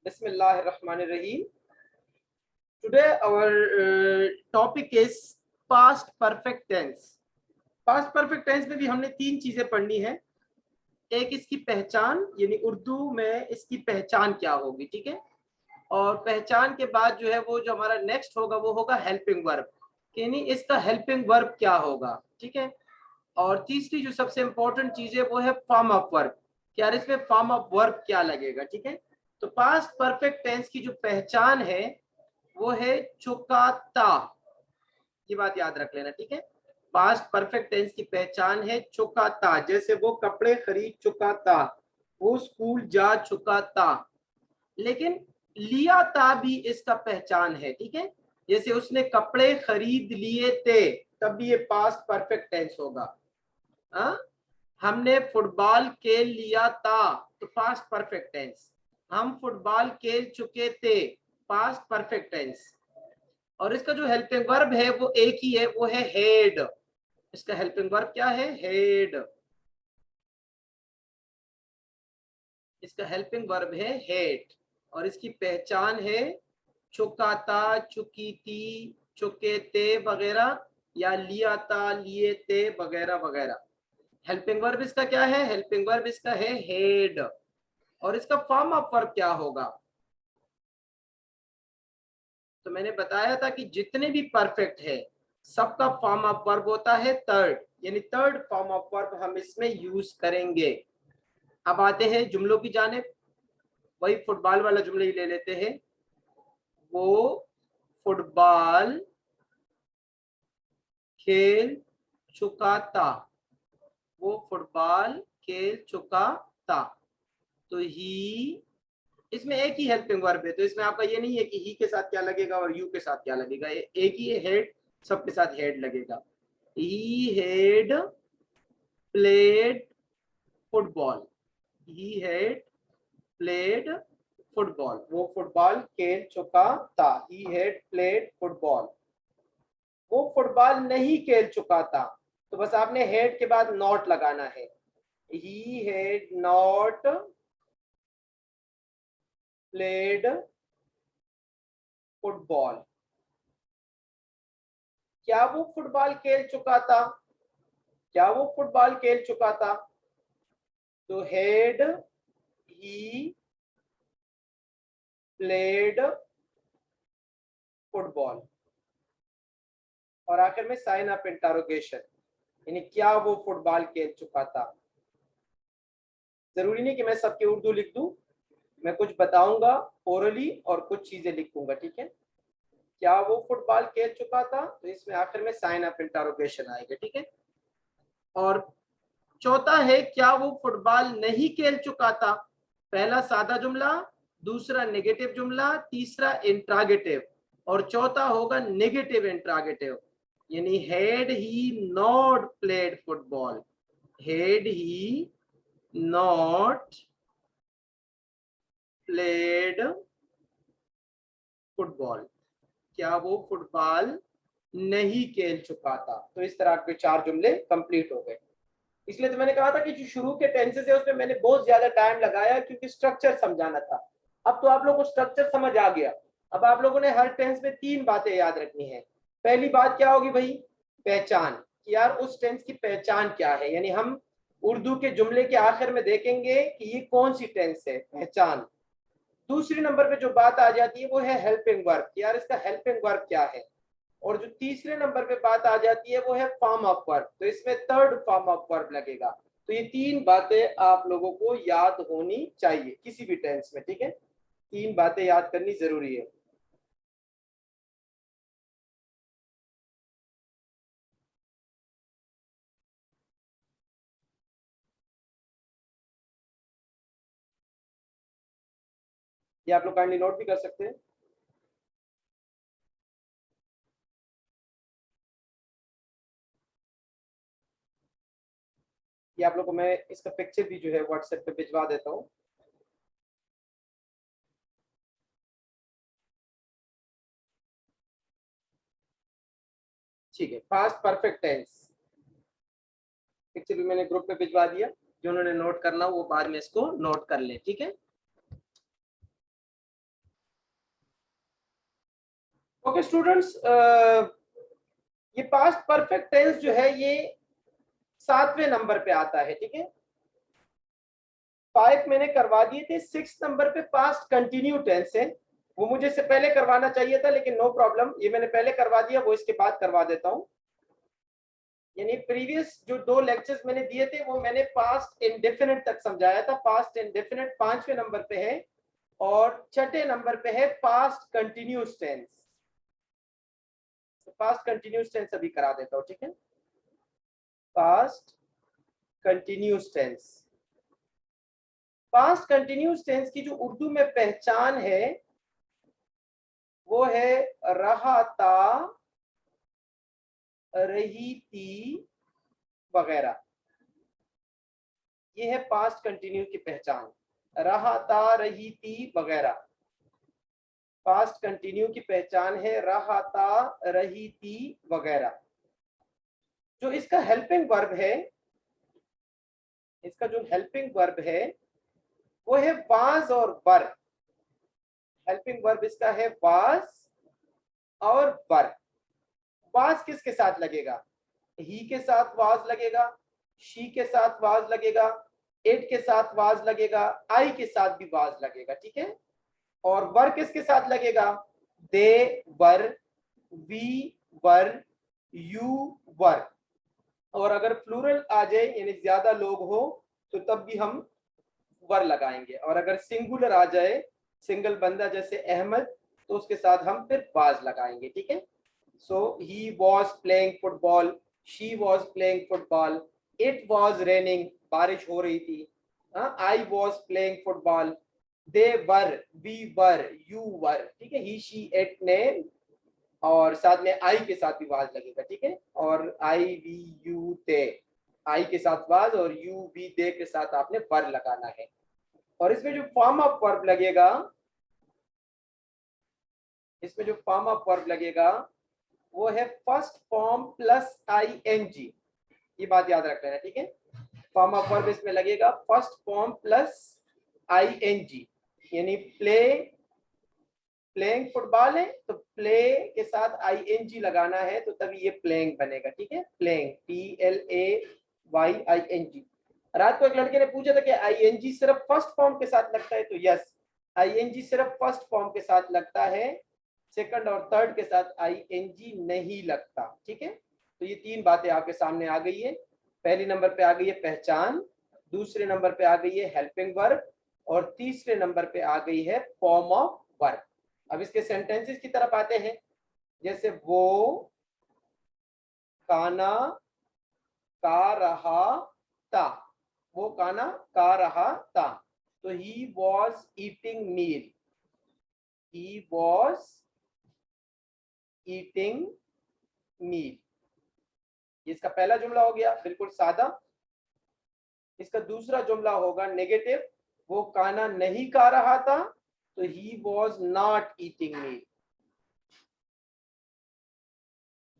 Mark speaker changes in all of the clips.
Speaker 1: Bismillahirrahmanirrahim. Today our topic is past perfect tense. Past perfect tense में भी हमने तीन चीजें पढ़नी है। एक इसकी पहचान, यानी उर्दू में इसकी पहचान क्या होगी, ठीक है। और पहचान के बाद जो है वो जो हमारा नेक्स्ट होगा वो होगा हेल्पिंग वर्ब, यानी इसका हेल्पिंग वर्ब क्या होगा, ठीक है। और तीसरी जो सबसे इंपॉर्टेंट चीज है वो है फॉर्म ऑफ वर्ब, कि यार इसमें फॉर्म ऑफ वर्ब क्या लगेगा, ठीक है। तो पास्ट परफेक्ट टेंस की जो पहचान है वो है चुकाता, ये बात याद रख लेना, ठीक है। पास्ट परफेक्ट टेंस की पहचान है चुकाता, जैसे वो कपड़े खरीद चुका था, वो स्कूल जा चुका था। लेकिन लिया था भी इसका पहचान है, ठीक है। जैसे उसने कपड़े खरीद लिए थे, तब भी ये पास्ट परफेक्ट टेंस होगा। हमने फुटबॉल खेल लिया था, तो पास्ट परफेक्ट टेंस। हम फुटबॉल खेल चुके थे, पास्ट परफेक्ट टेंस। और इसका जो हेल्पिंग वर्ब है वो एक ही है, वो है हेड। इसका हेल्पिंग वर्ब क्या है? हेड। इसका हेल्पिंग वर्ब है हेड, और इसकी पहचान है चुकाता, चुकी थी, चुके थे वगैरह, या लिया था, लिए थे वगैरह वगैरह। हेल्पिंग वर्ब इसका क्या है? हेल्पिंग वर्ब इसका है हेड। और इसका फॉर्म ऑफ वर्ब क्या होगा? तो मैंने बताया था कि जितने भी परफेक्ट है सबका फॉर्म ऑफ वर्ब होता है थर्ड, यानी थर्ड फॉर्म ऑफ वर्ब हम इसमें यूज करेंगे। अब आते हैं जुमलों की जानिब। वही फुटबॉल वाला जुमला ही ले लेते हैं। वो फुटबॉल खेल चुका था, वो फुटबॉल खेल चुका था। तो ही, इसमें एक ही हेल्पिंग वर्ब है, तो इसमें आपका ये नहीं है कि ही के साथ क्या लगेगा और यू के साथ क्या लगेगा, एक ही हेड, सबके साथ हेड लगेगा। He head played football, he had played football, वो फुटबॉल खेल चुका था। He had played football. वो फुटबॉल नहीं खेल चुका था, तो बस आपने हेड के बाद नॉट लगाना है। He had not played football. क्या वो फुटबॉल खेल चुका था? क्या वो फुटबॉल खेल चुका था? तो हैड ही प्लेड फुटबॉल। और आखिर में साइन ऑफ इंटरोगेशन, यानी क्या वो फुटबॉल खेल चुका था। जरूरी नहीं कि मैं सबके उर्दू लिख दूं, मैं कुछ बताऊंगा ओरली और कुछ चीजें लिखूंगा, ठीक है। क्या वो फुटबॉल खेल चुका था, तो इसमें आखिर में साइन ऑफ इंटरोगेशन आएगा, ठीक है। और चौथा है क्या वो फुटबॉल नहीं खेल चुका था। पहला सादा जुमला, दूसरा नेगेटिव जुमला, तीसरा इंट्रागेटिव, और चौथा होगा नेगेटिव इंट्रागेटिव, यानी had he not played football, had he not played football, क्या वो फुटबॉल नहीं खेल चुका था। तो इस तरह के चार जुमले कंप्लीट हो गए। इसलिए तो मैंने कहा था कि जो शुरू के टेंसेस है उसमें मैंने बहुत ज्यादा टाइम लगाया, क्योंकि स्ट्रक्चर समझाना था। अब तो आप लोगों को स्ट्रक्चर समझ आ गया। अब आप लोगों ने हर टेंस में तीन बातें याद रखनी है। पहली बात क्या होगी भाई? पहचान, कि यार उस टेंस की पहचान क्या है, यानी हम उर्दू के जुमले के आखिर में देखेंगे कि ये कौन सी टेंस है, पहचान। दूसरी नंबर पे जो बात आ जाती है वो है हेल्पिंग वर्ब, यार इसका हेल्पिंग वर्ब क्या है। और जो तीसरे नंबर पे बात आ जाती है वो है फॉर्म ऑफ वर्ब, तो इसमें थर्ड फॉर्म ऑफ वर्ब लगेगा। तो ये तीन बातें आप लोगों को याद होनी चाहिए किसी भी टेंस में, ठीक है। तीन बातें याद करनी जरूरी है। ये आप लोग काइंडली नोट भी कर सकते हैं। ये आप लोग को मैं इसका पिक्चर भी जो है व्हाट्सएप पे भिजवा देता हूँ। ठीक है, पास्ट परफेक्ट टेंस पिक्चर भी मैंने ग्रुप पे भिजवा दिया। जो उन्होंने नोट करना वो बाद में इसको नोट कर ले, ठीक है। ओके स्टूडेंट्स, ये पास्ट परफेक्ट टेंस जो है ये 7वें नंबर पे आता है, ठीक है। 5 मैंने करवा दिए थे, 6 नंबर पे पास्ट कंटिन्यू टेंस है, वो मुझे इससे पहले करवाना चाहिए था लेकिन नो प्रॉब्लम, ये मैंने पहले करवा दिया, वो इसके बाद करवा देता हूँ। यानी प्रीवियस जो 2 लेक्चर्स मैंने दिए थे वो मैंने पास्ट इंडेफिनिट तक समझाया था। पास्ट इंडेफिनिट 5वें नंबर पे है और 6ठे नंबर पे है past continuous tense. Past continuous tense अभी करा देता हूँ, ठीक है। Past continuous tense, past continuous tense की जो उर्दू में पहचान है वो है रहा था, रही थी वगैरह। ये है पास्ट कंटिन्यू की पहचान, रहा था, रही थी वगैरह। पास्ट कंटिन्यू की पहचान है रहा था, रही थी वगैरह। जो इसका हेल्पिंग वर्ब है, इसका जो हेल्पिंग वर्ब है वो है वाज और वर। हेल्पिंग वर्ब इसका है वाज और वर। वाज किसके साथ लगेगा? ही के साथ वाज लगेगा, शी के साथ वाज लगेगा, इट के साथ वाज लगेगा, आई के साथ भी वाज लगेगा, ठीक है। और वर किसके साथ लगेगा? दे वर, वी वर, यू वर। और अगर प्लूरल आ जाए यानी ज्यादा लोग हो तो तब भी हम वर लगाएंगे, और अगर सिंगुलर आ जाए, सिंगल बंदा जैसे अहमद, तो उसके साथ हम फिर वाज लगाएंगे, ठीक है। So he was playing football, she was playing football, it was raining, बारिश हो रही थी, I was playing football, they were, we were, you were, ठीक है। ही शी इट ने, और साथ में आई के साथ भी वाज लगेगा, ठीक है। और आई वी यू दे, आई के साथ वाज और यू वी दे के साथ आपने वर लगाना है। और इसमें जो फॉर्म ऑफ वर्ब लगेगा, इसमें जो फॉर्म ऑफ वर्ब लगेगा वो है first form plus I N G. ये बात याद रख लेना, ठीक है। फॉर्म ऑफ वर्ब इसमें लगेगा first form plus I N G. यानी प्ले, प्लेइंग फुटबॉल है तो प्ले के साथ आई एन जी लगाना है, तो तभी ये प्लेइंग बनेगा, ठीक है। Playing, P L A Y I N G. रात को एक लड़के ने पूछा था कि आई एन जी सिर्फ फर्स्ट फॉर्म के साथ लगता है, तो यस, आई एन जी सिर्फ फर्स्ट फॉर्म के साथ लगता है, सेकंड और थर्ड के साथ आई एन जी नहीं लगता, ठीक है। तो ये 3 बातें आपके सामने आ गई है। पहली नंबर पे आ गई है पहचान, दूसरे नंबर पे आ गई है हेल्पिंग वर्ब, और तीसरे नंबर पे आ गई है फॉर्म ऑफ वर्ब। अब इसके सेंटेंसेस की तरफ आते हैं। जैसे वो खाना खा रहा था, वो खाना खा रहा था, तो he was eating meal, he was eating meal. इसका पहला जुमला हो गया बिल्कुल सादा। इसका दूसरा जुमला होगा नेगेटिव, वो खाना नहीं खा रहा था, तो he was not eating meal,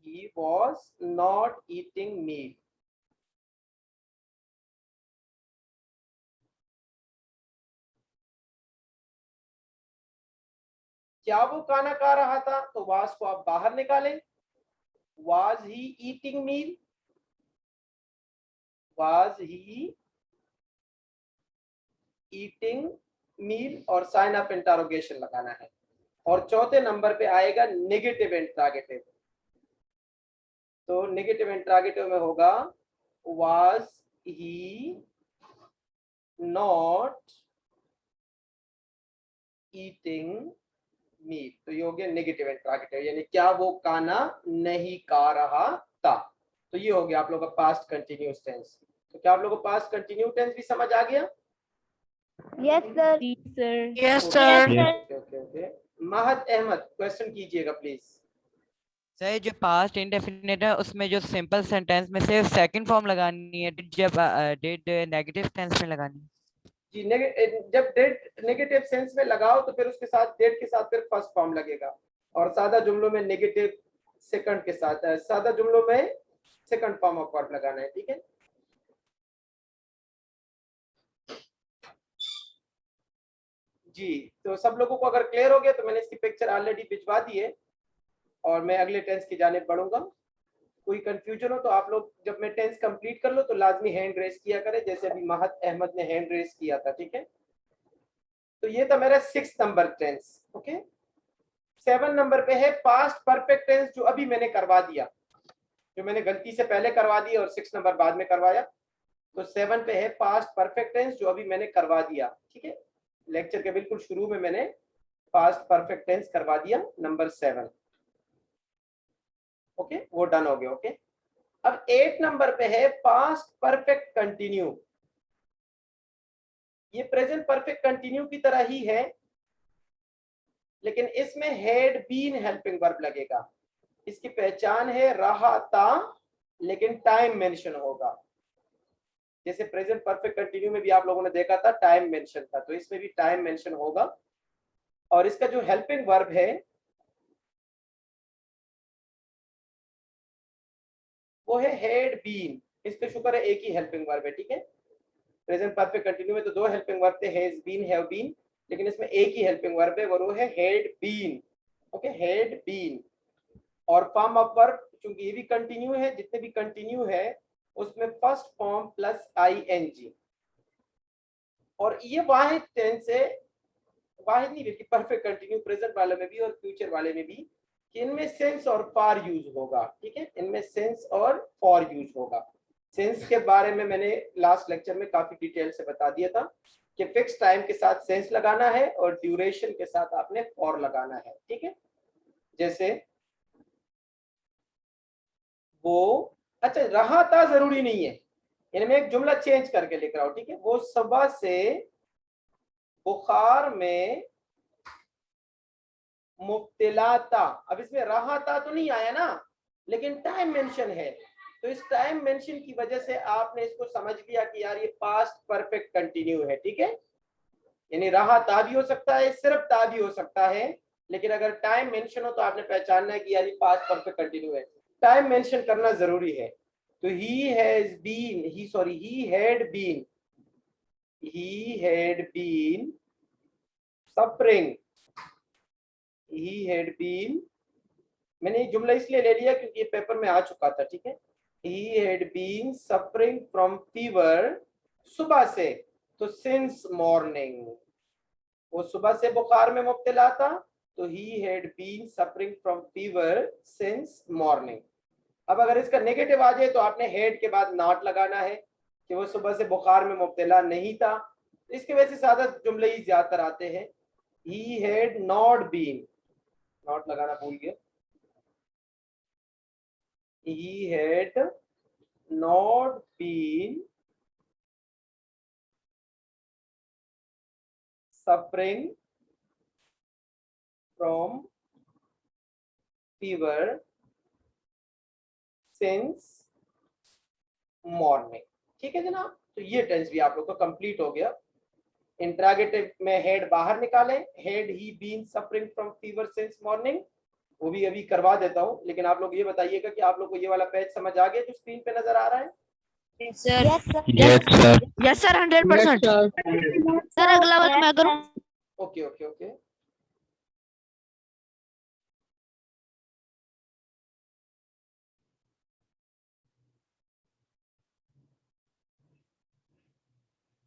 Speaker 1: he was not eating meat। क्या वो खाना खा रहा था? तो was को आप बाहर निकालें, was he eating meal, was he eating meal, और साइन ऑफ इंटरोगेशन लगाना है। और चौथे नंबर पे आएगा नेगेटिव इंट्रागेटिव। तो नेगेटिव इंट्रागेटिव में होगा was he not eating meat, तो ये हो गया नेगेटिव इंट्रागेटिव, यानी क्या वो खाना नहीं खा रहा था। तो ये हो गया आप लोग का पास्ट कंटिन्यूअस टेंस। तो क्या आप लोगों को पास्ट कंटिन्यू टेंस भी समझ आ गया?
Speaker 2: Yes sir.
Speaker 3: Yes sir.
Speaker 1: Okay okay. महत अहमद क्वेश्चन कीजिएगा प्लीज।
Speaker 3: सर जो पास्ट इंडेफिनिट है उसमें जो सिंपल सेंटेंस में से सेकंड फॉर्म लगानी है, जब डिड नेगेटिव टेंस में लगानी है।
Speaker 1: जी, जब डेट नेगेटिव सेंस में लगाओ तो फिर उसके साथ डेट के साथ फिर फर्स्ट फॉर्म लगेगा, और सादा जुमलों में नेगेटिव सेकंड के साथ, सादा जुमलों में सेकंड फॉर्म ऑफ वर्ब लगाना है, ठीक है। जी, तो सब लोगों को अगर क्लियर हो गया तो मैंने इसकी पिक्चर ऑलरेडी भिजवा दी है। और मैं अगले टेंस की जानिब बढ़ूंगा। कोई कंफ्यूजन हो तो आप लोग जब मैं टेंस कंप्लीट कर लो तो लाजमी हैंड रेस किया करें, जैसे अभी महत अहमद ने हैंड रेस किया था, ठीक है। तो ये था मेरा 6 नंबर टेंस। ओके, 7 नंबर पे है पास्ट परफेक्ट टेंस, जो अभी मैंने करवा दिया, जो मैंने गलती से पहले करवा दिया और 6 नंबर बाद में करवाया। तो 7 पे है पास्ट परफेक्ट टेंस, जो अभी मैंने करवा दिया, ठीक है। लेक्चर के बिल्कुल शुरू में मैंने पास्ट परफेक्ट टेंस करवा दिया, नंबर 7। ओके, वो डन हो गया। ओके, अब 8 नंबर पे है पास्ट परफेक्ट कंटिन्यू। ये प्रेजेंट परफेक्ट कंटिन्यू की तरह ही है, लेकिन इसमें हैड बीन हेल्पिंग वर्ब लगेगा। इसकी पहचान है रहा था, लेकिन टाइम मेंशन होगा। जैसे प्रेजेंट परफेक्ट कंटिन्यू में भी आप लोगों ने देखा था टाइम मेंशन था, तो इसमें भी टाइम मेंशन होगा। और इसका जो हेल्पिंग वर्ब है वो है हैड बीन। इस पे शुक्र है एक ही हेल्पिंग वर्ब है, ठीक है। प्रेजेंट परफेक्ट कंटिन्यू में तो 2 हेल्पिंग वर्ब थे, हैज बीन, हैव बीन, लेकिन इसमें एक ही हेल्पिंग वर्ब है, वो है had been. Okay, had been. और फॉर्म ऑफ वर्ब, क्योंकि ये भी कंटिन्यू है, जितने भी कंटिन्यू है उसमें फर्स्ट फॉर्म प्लस आईएनजी। और ये वाहिद टेंस है, वाहिद नहीं बल्कि परफेक्ट कंटिन्यू प्रेजेंट वाले में भी और फ्यूचर वाले में भी, कि इनमें सेंस और फॉर यूज होगा, ठीक है। इनमें सेंस और फॉर यूज होगा। सेंस के बारे में मैंने लास्ट लेक्चर में काफी डिटेल से बता दिया था कि फिक्स टाइम के साथ सेंस लगाना है और ड्यूरेशन के साथ आपने फॉर लगाना है, ठीक है। जैसे वो, अच्छा रहा था जरूरी नहीं है, यानी मैं एक जुमला चेंज करके लिख रहा हूं, ठीक है। वो सुबह से बुखार में मुब्तला था। अब इसमें रहा था तो नहीं आया ना, लेकिन टाइम मेंशन है, तो इस टाइम मेंशन की वजह से आपने इसको समझ लिया कि यार ये पास्ट परफेक्ट कंटिन्यू है, ठीक है। यानी रहा था भी हो सकता है, सिर्फ था भी हो सकता है, लेकिन अगर टाइम मेंशन हो तो आपने पहचानना है कि यार ये पास्ट परफेक्ट कंटिन्यू है। टाइम मेंशन करना जरूरी है। तो he has been, he had been suffering, he had been, मैंने ये जुमला इसलिए ले लिया क्योंकि ये पेपर में आ चुका था, ठीक है। He had been suffering from fever, सुबह से, तो सिंस मॉर्निंग, वो सुबह से बुखार में मुब्तला था, तो he had been suffering from fever since morning. अब अगर इसका नेगेटिव आ जाए तो आपने हैड के बाद नॉट लगाना है, कि वो सुबह से बुखार में मुब्तला नहीं था। इसके वजह से सादा जुमले ही ज्यादातर आते हैं। He had not been, not लगाना भूल गया, he had not been suffering from fever since morning, ठीक है जनाब। तो ये टेंस भी आप लोग का कंप्लीट हो गया। इंट्रागेटिव में हेड बाहर निकालें, had he been suffering from fever since morning, वो भी अभी करवा देता हूँ, लेकिन आप लोग ये बताइएगा कि आप लोग को ये वाला पेज समझ आ गया जो स्क्रीन पे नजर आ रहा है।
Speaker 2: Yes, sir.
Speaker 4: Yes sir 100%।
Speaker 2: Sir अगला वाला मैं करूं?
Speaker 1: ओके ओके ओके,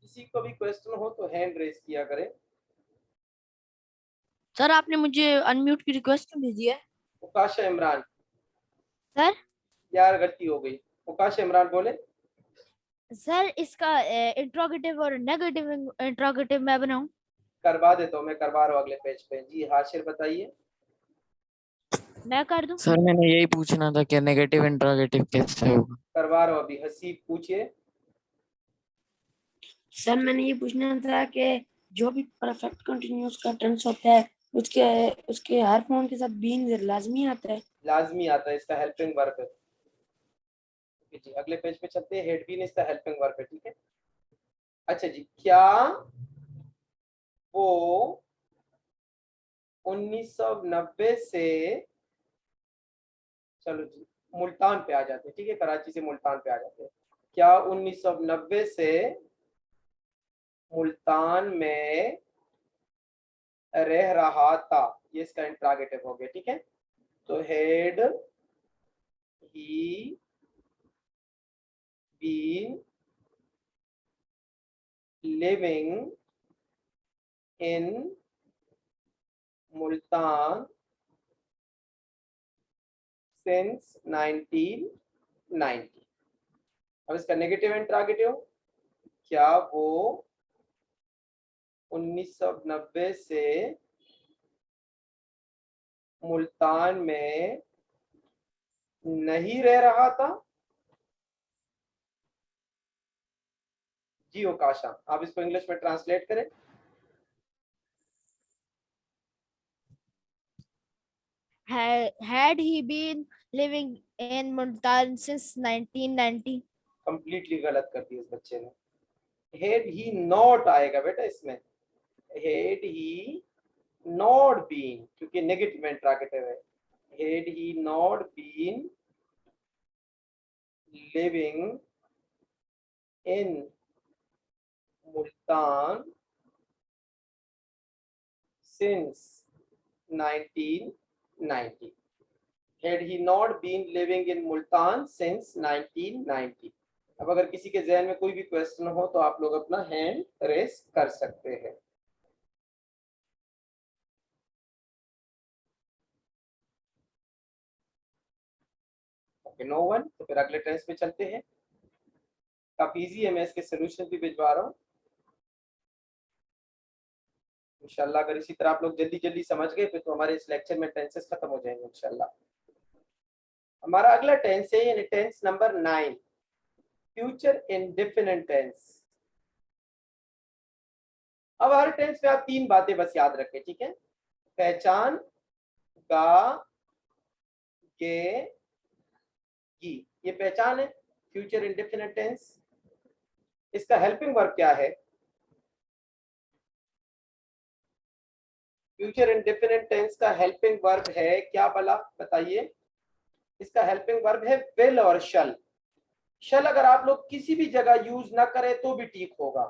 Speaker 1: किसी को भी क्वेश्चन हो तो हैंड रेस किया करें।
Speaker 4: सर आपने मुझे अनम्यूट की रिक्वेस्ट क्यों भेजी है?
Speaker 1: उकाशा इमरान,
Speaker 2: सर
Speaker 1: यार गलती हो गई, उकाशा इमरान बोले।
Speaker 2: सर इसका इंट्रोगेटिव और नेगेटिव इंट्रोगेटिव मैं बनाऊं?
Speaker 1: करवा देता हूँ, मैं करवा रहा हूँ अगले पेज पे। जी हाशिर बताइए।
Speaker 2: मैं कर दूं?
Speaker 5: सर मैंने यही पूछना था कि नेगेटिव इंट्रोगेटिव कैसे होगा।
Speaker 1: करवा रहा हूँ अभी, हसीब पूछिए।
Speaker 6: सर मैंने ये पूछना था कि जो भी परफेक्ट कंटिन्यूअस का टेंस होता है उसके उसके हर फॉर्म के साथ बीइंग लाजमी आता है?
Speaker 1: लाजमी आता है, इसका हेल्पिंग वर्ब है। जी अगले पेज पे चलते हैं, हेड बीन इसका हेल्पिंग वर्ब है, ठीक है। अच्छा जी, क्या वो 1990 से, चलो जी मुल्तान पे आ जाते हैं, ठीक है, कराची से मुल्तान पे आ जाते हैं। क्या 1990 से मुल्तान में रह रहा था, ये इसका इंट्रोगेटिव हो गया, ठीक है। तो had he been living in Multan since 1990। अब इसका नेगेटिव इंट्रोगेटिव, क्या वो 1990 से मुल्तान में नहीं रह रहा था? जी ओकाशा, आप इसको इंग्लिश में ट्रांसलेट करें।
Speaker 2: Had he been living in Multan since 1990?
Speaker 1: Completely गलत कर दिया इस बच्चे ने। हेड ही नॉट आएगा बेटा इसमें, हेड ही नॉट बीन, क्योंकि नेगेटिव इंट्रोगेटिव है। Had he not been living in Multan since 1990। Had he not been living in Multan since 1990। अब अगर किसी के जहन में कोई भी क्वेश्चन हो तो आप लोग अपना हैंड रेस कर सकते हैं। ओके, नो वन, तो फिर अगले टेंस पे चलते हैं। काफी इजी है, मैं इसके सॉल्यूशन भी भिजवा रहा हूँ इंशाल्लाह। अगर इसी तरह आप लोग जल्दी जल्दी समझ गए फिर तो हमारे इस लेक्चर में टेंसेस खत्म हो जाएंगे इंशाल्लाह। हमारा अगला टेंस है यानी tense number 9, future indefinite tense. अब हर टेंस में आप 3 बातें बस याद रखें, ठीक है? पहचान, गा, गे, गी, ये पहचान है फ्यूचर इंडेफिनिट टेंस। इसका हेल्पिंग वर्ब क्या है? फ्यूचर इंडेफिनिट टेंस का हेल्पिंग वर्ब है क्या भला, बताइए? इसका हेल्पिंग वर्ब है विल और शल। शल अगर आप लोग किसी भी जगह यूज ना करें तो भी ठीक होगा।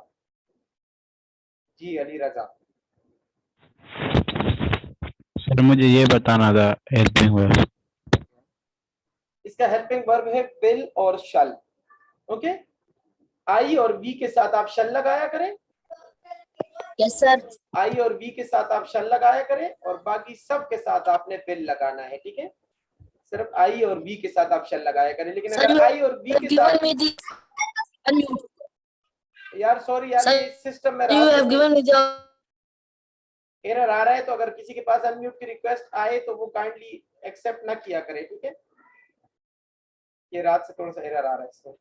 Speaker 1: जी अली रजा।
Speaker 7: सर मुझे ये बताना था हेल्पिंग वर्ब।
Speaker 1: इसका हेल्पिंग वर्ब है विल और शल। ओके, आई और वी के साथ आप शल लगाया करें।
Speaker 6: Yes sir.
Speaker 1: आई और वी के साथ आप शल लगाया करें और बाकी सब के साथ आपने विल लगाना है, ठीक है? सिर्फ आई और वी के साथ आप शल लगाया करें, लेकिन अगर आई और वी के साथ यार सॉरी यार, ये सिस्टम में एरर आ रहा है, तो अगर किसी के पास अनम्यूट की रिक्वेस्ट आए तो वो काइंडली एक्सेप्ट ना किया करे, ठीक है? ये रात से थोड़ा सा एरर आ रहा है इसमें।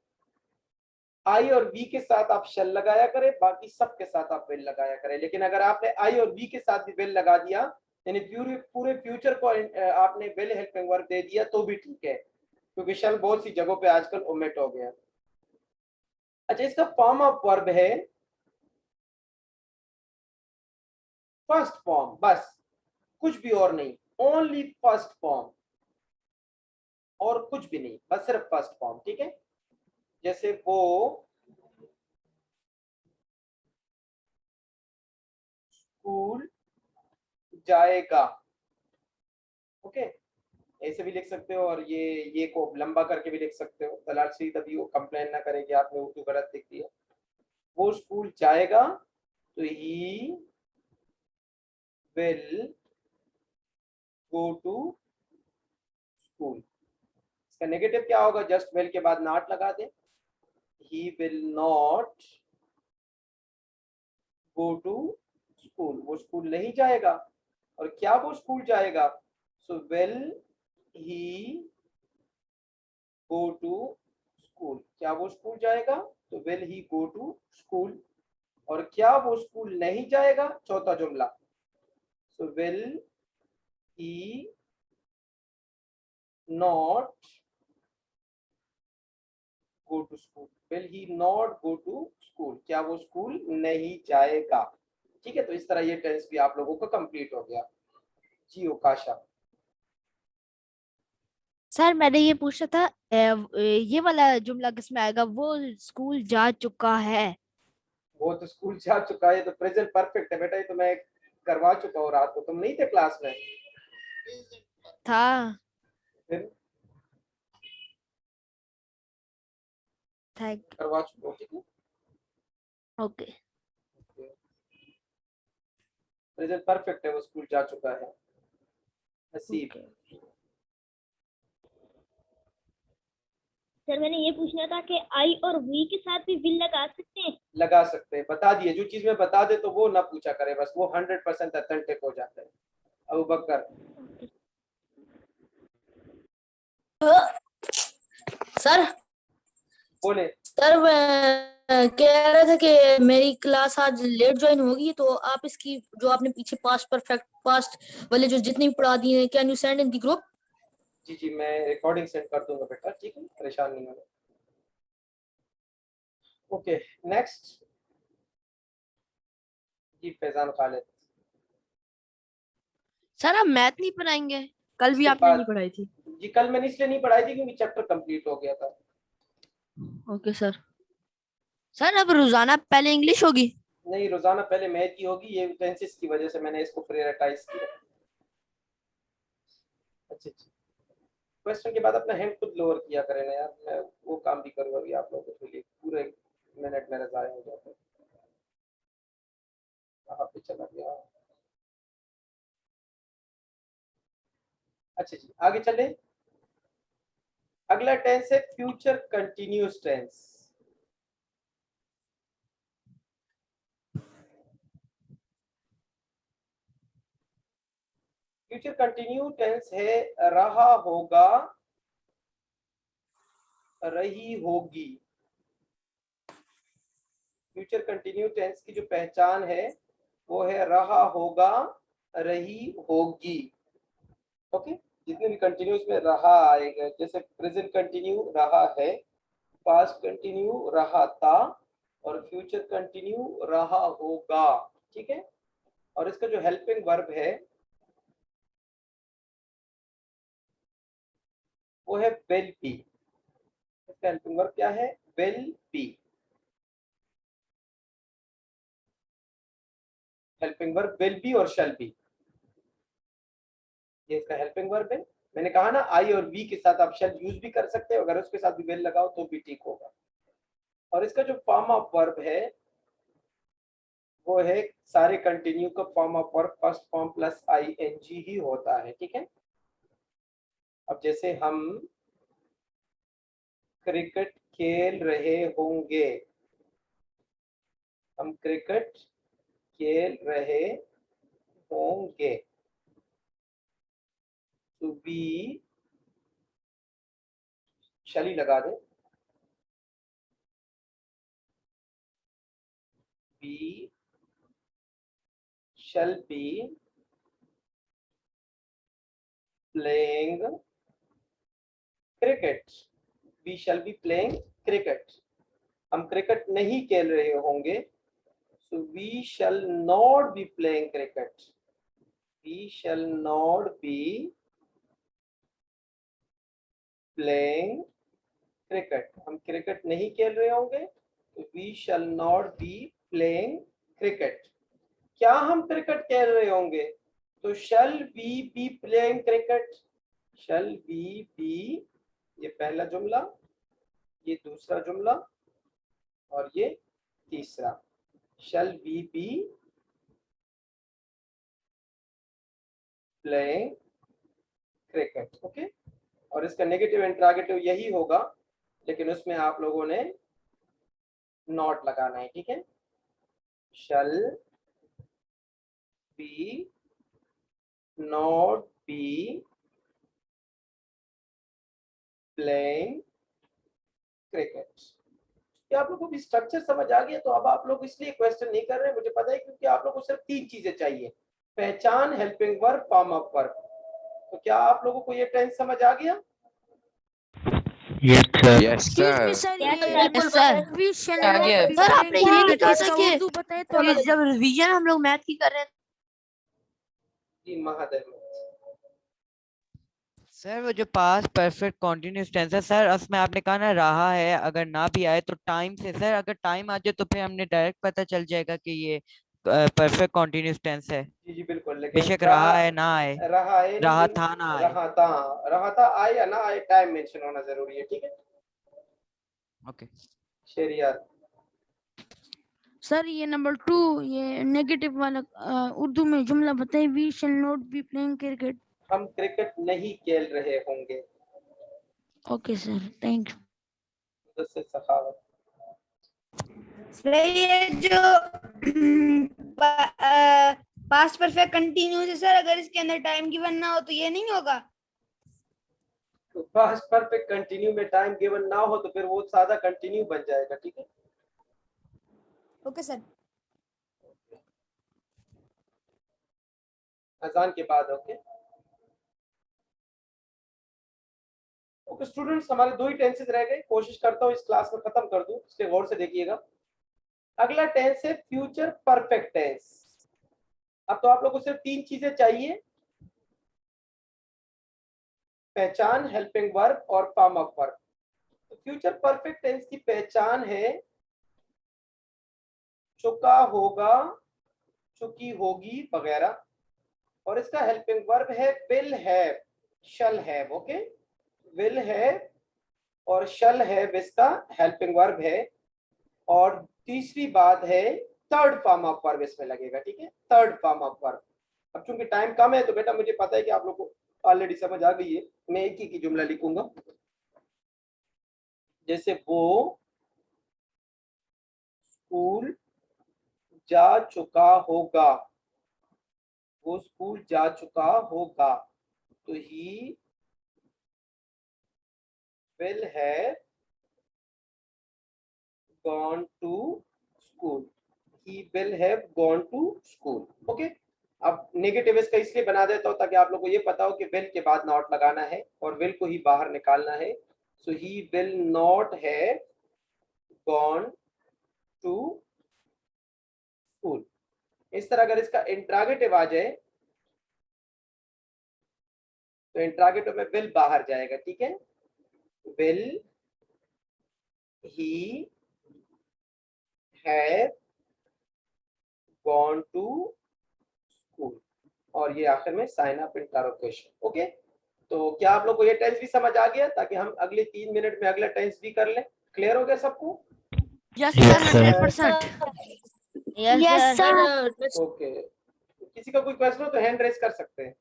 Speaker 1: आई और वी के साथ आप शल लगाया करें, बाकी सब के साथ आप विल लगाया करें। लेकिन अगर आपने आई और वी के साथ भी विल लगा दिया यानी पूरे फ्यूचर को आपने विल हेल्पिंग वर्ब दे दिया तो भी ठीक है, क्योंकि शल बहुत सी जगहों पे आजकल ओमिट हो गया। अच्छा, इसका फॉर्म ऑफ वर्ब है फर्स्ट फॉर्म, बस कुछ भी और नहीं, ओनली फर्स्ट फॉर्म और कुछ भी नहीं, बस सिर्फ फर्स्ट फॉर्म, ठीक है? जैसे वो स्कूल जाएगा, ओके, ऐसे भी लिख सकते हो और ये को लंबा करके भी लिख सकते हो। दलाल श्री तभी वो कंप्लेन ना करे कि आपने उर्दू गलत लिख दिया। वो स्कूल जाएगा तो he will go to school. इसका नेगेटिव क्या होगा? जस्ट विल के बाद नॉट लगा दे। He will not go to school, वो स्कूल नहीं जाएगा। और क्या वो स्कूल जाएगा? So will he go to school, क्या वो स्कूल जाएगा? तो will he go to school. और क्या वो स्कूल नहीं जाएगा? चौथा जुमला, so will he not go to school. Will he not go to school, क्या वो स्कूल नहीं जाएगा, ठीक है? तो इस तरह ये टेंस भी आप लोगों का कंप्लीट हो गया। जी ओकाशा।
Speaker 2: सर मैंने ये पूछा था ये वाला जुमला किसमें आएगा? वो स्कूल जा चुका है।
Speaker 1: वो तो स्कूल जा चुका है, तो प्रेजेंट परफेक्ट है बेटा, ये तो मैं करवा चुका हूँ रात को, तुम नहीं थे क्लास में?
Speaker 2: था
Speaker 1: फिर
Speaker 2: थैंक
Speaker 1: करवा चुके हो, ठीक है।
Speaker 2: ओके
Speaker 1: प्रेजेंट परफेक्ट है, वो स्कूल जा चुका है। नसीब।
Speaker 8: सर मैंने ये पूछना था कि आई और वी के साथ भी विल लगा सकते हैं?
Speaker 1: लगा सकते हैं, बता दिए। जो चीज में बता दे तो वो ना पूछा करे, बस वो 100% ऑथेंटिक हो जाता है। अबू बकर
Speaker 6: सर
Speaker 1: बोले।
Speaker 6: सर मैं कह रहा था कि मेरी क्लास आज लेट ज्वाइन होगी, तो आप इसकी जो आपने पीछे पास्ट परफेक्ट पास्ट वाले जो जितनी भी पढ़ा दिए, can you send in the group?
Speaker 1: जी जी, मैं रिकॉर्डिंग सेंड कर दूंगा बेटा, ठीक है, परेशान नहीं होना। ओके नेक्स्ट जी, फैजान खालिद।
Speaker 4: सर आप मैथ नहीं पढ़ाएंगे? कल भी
Speaker 1: इसके
Speaker 4: आपने
Speaker 1: बाद-
Speaker 4: नहीं पढ़ाई थी।
Speaker 1: जी कल मैंने इसलिए नहीं पढ़ाई थी क्योंकि चैप्टर कंप्लीट हो गया था।
Speaker 4: Okay sir. सर अब रोजाना पहले इंग्लिश होगी?
Speaker 1: नहीं, रोजाना पहले मैथ की होगी, ये टेंसेस की वजह से मैंने इसको प्रायोरिटाइज किया। अच्छा अच्छा, क्वेश्चन के बाद अपना हैंड खुद लोअर किया करें ना यार, मैं वो काम भी करूँगा अभी आप लोगों के लिए। पूरे मिनट मेरा ज़ाया हो जाता है। कहाँ पे चला गया? अच्छा जी, आगे चले। अगला टेंस है future continuous tense. Future continue tense है रहा होगा, रही होगी। फ्यूचर कंटिन्यू टेंस की जो पहचान है वो है रहा होगा, रही होगी। ओके, जितने भी कंटिन्यूस में रहा आएगा, जैसे प्रेजेंट कंटिन्यू रहा है, पास्ट कंटिन्यू रहा था, और फ्यूचर कंटिन्यू रहा होगा, ठीक है। और इसका जो हेल्पिंग वर्ब है वो है विल बी। इसका हेल्पिंग वर्ब क्या है? Will be. Helping verb will be और शैल बी, ये इसका हेल्पिंग वर्ब है। मैंने कहा ना, आई और वी के साथ आप शैल यूज भी कर सकते हो, अगर उसके साथ भी विल लगाओ तो भी ठीक होगा। और इसका जो फॉर्म ऑफ वर्ब है वो है सारे कंटिन्यू का form of verb first form plus ING ही होता है, ठीक है। अब जैसे हम क्रिकेट खेल रहे होंगे, हम क्रिकेट खेल रहे होंगे, तो बी शली लगा दे, B shall be playing cricket, we shall be playing cricket। हम क्रिकेट नहीं खेल रहे होंगे, so we shall not be playing cricket, we shall not be playing cricket। हम क्रिकेट नहीं खेल रहे होंगे तो we shall not be playing cricket। क्या हम क्रिकेट खेल रहे होंगे? तो shall we be playing cricket, shall we be, ये पहला जुमला, ये दूसरा जुमला और ये तीसरा। shall we be playing cricket, okay. और इसका नेगेटिव इंट्रोगेटिव यही होगा, लेकिन उसमें आप लोगों ने नॉट लगाना है, ठीक है। shall we not be playing cricket। क्या आप लोगों को भी स्ट्रक्चर समझ आ गया? तो अब आप लोग इसलिए क्वेश्चन नहीं कर रहे, मुझे पता है, क्योंकि आप लोगों को सिर्फ तीन चीजें चाहिए, पहचान, helping verb, form of verb. तो क्या आप लोगों को ये टेंस समझ आ गया?
Speaker 7: Yes sir.
Speaker 5: Yes,
Speaker 8: Yes,
Speaker 5: sir.
Speaker 4: Sir
Speaker 5: आगे।
Speaker 4: सर आपने ये नहीं कहा था कि
Speaker 2: बताए
Speaker 4: ये जब रिवीजन हम लोग मैथ की कर रहे हैं।
Speaker 1: जी महादेव।
Speaker 3: सर वो जो पास्ट परफेक्ट कॉन्टिन्यूस टेंस है सर, उसमें आपने कहा ना रहा है, अगर ना भी आए तो टाइम से। सर अगर टाइम आ जाए तो फिर हमने डायरेक्ट पता चल जाएगा कि ये परफेक्ट कॉन्टिन्यूस टेंस है,
Speaker 1: जी जी बिल्कुल, लेकिन
Speaker 3: बेशक रहा है ना आए,
Speaker 1: रहा है नहीं,
Speaker 3: रहा था ना आए।
Speaker 1: रहा था आए या ना आए, टाइम मेंशन होना जरूरी है, ठीक है।
Speaker 3: ओके
Speaker 1: शेरियार।
Speaker 9: सर ये नंबर 2 ये नेगेटिव वाला उर्दू में जुमला बताइए, we shall not be playing cricket.
Speaker 1: हम क्रिकेट नहीं खेल रहे होंगे।
Speaker 9: Okay sir, thank you.
Speaker 1: Mudassir Sakhawat.
Speaker 10: ये जो पास्ट परफेक्ट कंटिन्यूस है सर, अगर इसके अंदर टाइम गिवन ना हो तो ये नहीं होगा।
Speaker 1: तो पास्ट परफेक्ट कंटिन्यू में टाइम गिवन ना हो तो फिर वो सादा कंटिन्यू बन जाएगा, ठीक है।
Speaker 10: Okay sir.
Speaker 1: अजान के बाद। ओके ओके स्टूडेंट्स, हमारे 2 ही टेंसेस रह गए, कोशिश करता हूँ इस क्लास में खत्म कर दूं, इसलिए गौर से देखिएगा। अगला टेंस है फ्यूचर परफेक्ट टेंस। अब तो आप लोगों को सिर्फ 3 चीजें चाहिए, पहचान, हेल्पिंग वर्ब और फॉर्म ऑफ वर्ब। तो फ्यूचर परफेक्ट टेंस की पहचान है चुका होगा, चुकी होगी वगैरह, और इसका हेल्पिंग वर्ब है will have, shall have. Okay, will have और शल हैव इसका हेल्पिंग वर्ब है। और तीसरी बात है थर्ड फॉर्म ऑफ वर्ब इसमें लगेगा, ठीक है, थर्ड फॉर्म ऑफ वर्ब। अब चूंकि टाइम कम है तो बेटा मुझे पता है कि आप लोग को ऑलरेडी समझ आ गई है, मैं एक ही जुमला लिखूंगा, जैसे वो स्कूल जा चुका होगा, वो स्कूल जा चुका होगा, तो he will have gone to school, he will have gone to school। Okay, अब नेगेटिव इसका इसलिए बना देता हूं ताकि आप लोगों को ये पता हो कि विल के बाद नॉट लगाना है और विल को ही बाहर निकालना है। So he will not have gone to school. इस तरह अगर इसका इंट्रागेटिव आ जाए तो इंट्रागेटिव में विल बाहर जाएगा, ठीक है, will he have gone to school, और ये आखिर में साइन अप इंटरोगेशन। ओके, तो क्या आप लोग को ये टेंस भी समझ आ गया, ताकि हम अगले 3 मिनट में अगला टेंस भी कर लें। क्लियर हो गया सबको?
Speaker 9: Yes
Speaker 7: Yes,
Speaker 9: sir,
Speaker 7: sir.
Speaker 9: 100%।
Speaker 2: Yes sir.
Speaker 1: Okay, किसी का कोई क्वेश्चन हो तो हैंड रेज कर सकते हैं।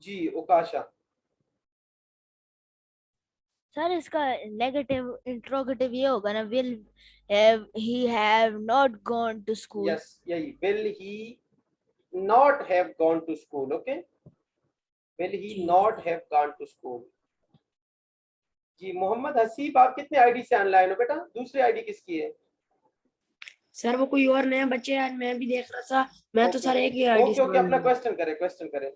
Speaker 1: जी उकाशा।
Speaker 2: सर इसका नेगेटिव इंट्रोगेटिव ये होगा ना, will have he have not gone to school.
Speaker 1: Yes, यही, will he not have gone to school. Okay, will he not have gone to school. जी मोहम्मद हसीब, आप कितने आईडी से ऑनलाइन हो बेटा? दूसरी आईडी किसकी है?
Speaker 6: सर वो कोई और नए बच्चे, आज मैं भी देख रहा था, मैं तो सर एक ही आईडी
Speaker 1: ओके ओके, अपना क्वेश्चन करें।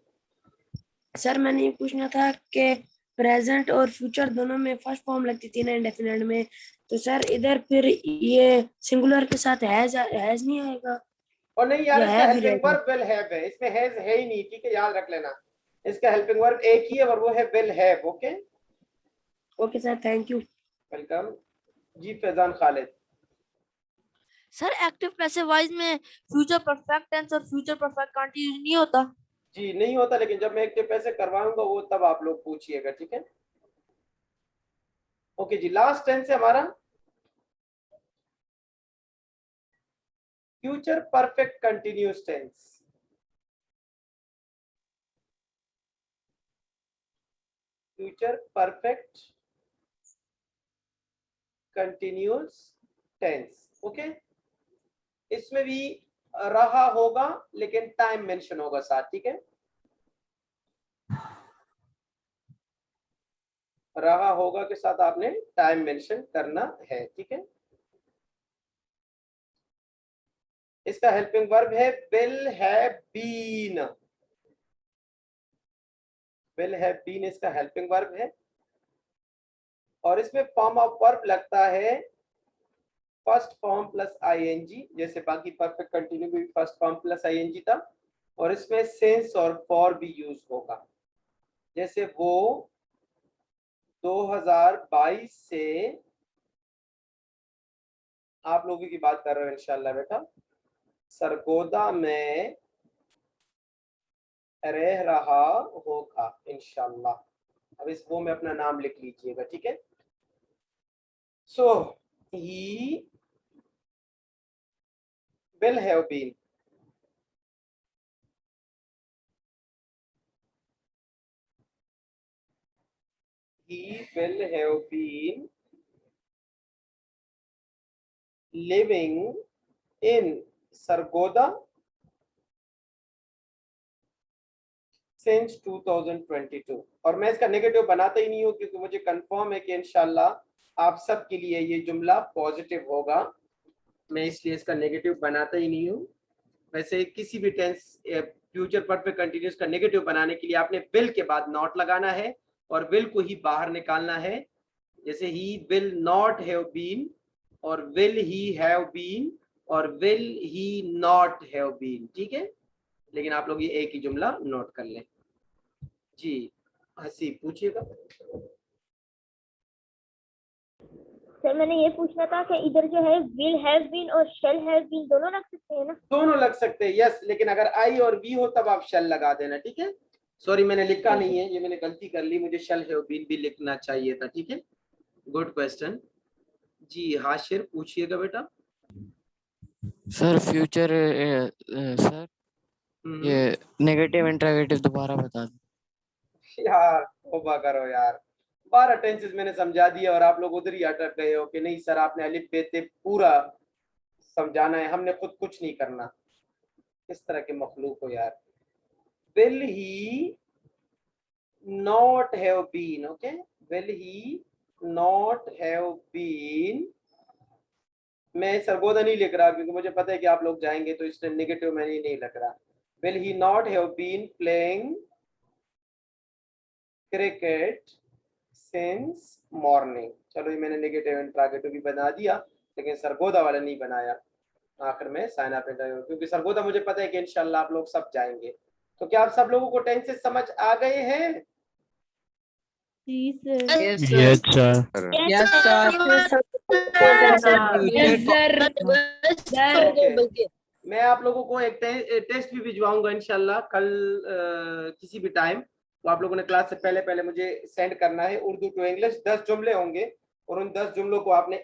Speaker 6: सर मैंने ये पूछना था कि प्रेजेंट और फ्यूचर दोनों में फर्स्ट फॉर्म लगती थी ना इंडेफिनिट में, तो सर इधर फिर ये सिंगुलर के साथ हैज नहीं आएगा?
Speaker 1: और नहीं यार,
Speaker 6: या
Speaker 1: इसका
Speaker 6: है भी
Speaker 1: हेल्पिंग
Speaker 6: रहेगा?
Speaker 1: वर्ब विल हैव है, इसमें हैज है ही नहीं, ठीक है, याद रख लेना। इसका हेल्पिंग वर्ब एक ही है और वो है will have. Okay
Speaker 6: okay sir, thank you.
Speaker 1: Welcome. Ji Faizan Khalid.
Speaker 4: Sir active passive voice में फ्यूचर परफेक्ट टेंस और फ्यूचर परफेक्ट कंटिन्यूस नहीं होता?
Speaker 1: जी नहीं होता, लेकिन जब मैं एक्टिव पैसे करवाऊंगा वो तब आप लोग पूछिएगा, ठीक है। ओके जी, लास्ट टेंस है हमारा future perfect continuous tense. Future perfect continuous tense. Okay, इसमें भी रहा होगा लेकिन टाइम मेंशन होगा साथ, ठीक है, रहा होगा के साथ आपने टाइम मेंशन करना है, ठीक है। इसका हेल्पिंग वर्ब है will have been. Will have been इसका हेल्पिंग वर्ब है और इसमें फॉर्म ऑफ वर्ब लगता है फर्स्ट फॉर्म प्लस आईएनजी, जैसे बाकी परफेक्ट कंटिन्यू भी फर्स्ट फॉर्म प्लस आईएनजी था, और इसमें सिंस और फॉर भी यूज होगा। जैसे वो 2022 से आप लोगों की बात कर रहे हो इंशाल्लाह बेटा, सरगोदा में रह रहा होगा इंशाल्लाह। अब इस वो में अपना नाम लिख लीजिएगा, ठीक है। So he will have been living in Sargodha since 2022। और मैं इसका नेगेटिव बनाता ही नहीं हूँ क्योंकि मुझे कंफर्म है कि इंशाल्लाह आप सब के लिए ये जुमला पॉजिटिव होगा, मैं इसलिए इसका नेगेटिव बनाता ही नहीं हूँ। वैसे किसी भी टेंस फ्यूचर परफेक्ट कंटिन्यूअस का नेगेटिव बनाने के लिए आपने विल के बाद नॉट लगाना है और विल को ही बाहर निकालना है। जैसे he will not have been और विल ही हैव बीन और will he not have been, ठीक है। लेकिन आप लोग ये एक ही जुमला नोट कर लें। जी हसी पूछिएगा।
Speaker 8: सर मैंने ये पूछना था कि इधर जो है विल हैव बीन और शैल हैव बीन दोनों लग सकते हैं ना?
Speaker 1: दोनों लग सकते हैं, यस, लेकिन अगर आई और वी हो तब आप शैल लगा देना, ठीक है। सॉरी मैंने लिखा नहीं है, ये मैंने गलती कर ली, मुझे शैल हैव बीन भी लिखना चाहिए था, ठीक है। Good question. जी हाशिर पूछिएगा बेटा।
Speaker 5: सर फ्यूचर सर ये नेगेटिव इंट्रोगेटिव दोबारा बता दो।
Speaker 1: यार तौबा करो यार, 12 टेंसेस मैंने समझा दिया और आप लोग उधर ही अटक गए हो कि नहीं सर आपने अलिफ बे ते पूरा समझाना है, हमने खुद कुछ नहीं करना। किस तरह के मखलूक हो यार। Will he not have been, okay, will he not have been. मैं सरगोदा नहीं लिख रहा क्योंकि मुझे पता है कि आप लोग जाएंगे, तो इसलिए नेगेटिव मैंने नहीं लिख रहा। Will he not have been playing cricket since morning. चलो ये मैंने नेगेटिव इंट्रोगेटिव भी बना दिया, लेकिन सरगोदा वाला नहीं बनाया। आखिर में साइन अप इंटरव्यू, क्योंकि सरगोदा मुझे पता है कि इंशाल्लाह आप लोग सब जाएंगे। तो क्या आप सब लोगों को टेंसेस समझ आ गए हैं?
Speaker 7: Yes, sir.
Speaker 1: Okay. मैं आप लोगों को एक टेस्ट भी भिजवाऊंगा इंशाल्लाह कल किसी भी टाइम। तो आप लोगों ने क्लास से पहले मुझे सेंड करना है। उर्दू टू इंग्लिश 10 जुमले होंगे और उन 10 जुमलों को आपने